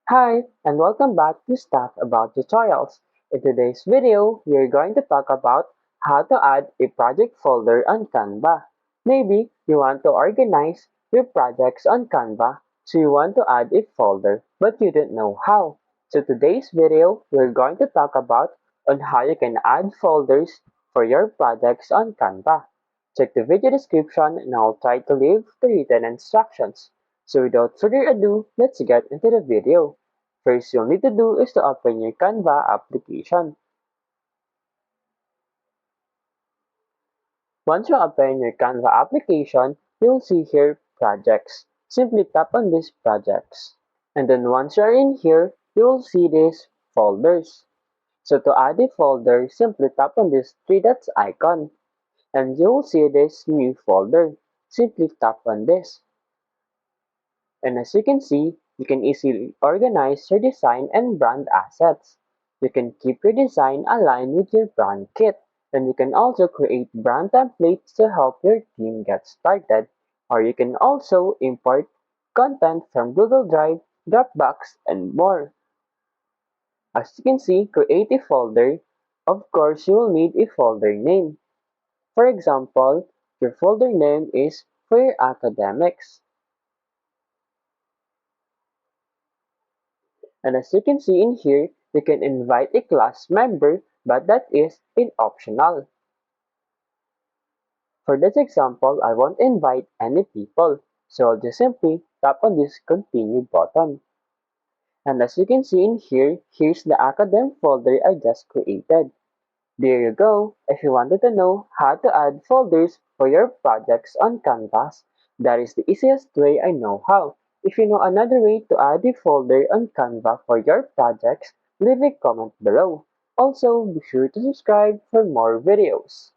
Hi, and welcome back to Stuff About Tutorials. In today's video, we are going to talk about how to add a project folder on Canva. Maybe you want to organize your projects on Canva, so you want to add a folder, but you don't know how. So today's video, we're going to talk about on how you can add folders for your projects on Canva. Check the video description and I'll try to leave the written instructions. So without further ado, let's get into the video. First you'll need to do is to open your Canva application. Once you open your Canva application, you'll see here projects. Simply tap on these projects. And then once you're in here, you'll see these folders. So to add a folder, simply tap on this three dots icon. And you'll see this new folder. Simply tap on this. And as you can see, you can easily organize your design and brand assets. You can keep your design aligned with your brand kit, and you can also create brand templates to help your team get started. Or you can also import content from Google Drive, Dropbox, and more. As you can see, create a folder. Of course, you will need a folder name. For example, your folder name is for your academics. And as you can see in here, you can invite a class member, but that is optional. For this example, I won't invite any people, so I'll just simply tap on this continue button. And as you can see in here, here's the academic folder I just created. There you go. If you wanted to know how to add folders for your projects on Canvas, that is the easiest way I know how. If you know another way to add a folder on Canva for your projects, leave a comment below. Also, be sure to subscribe for more videos.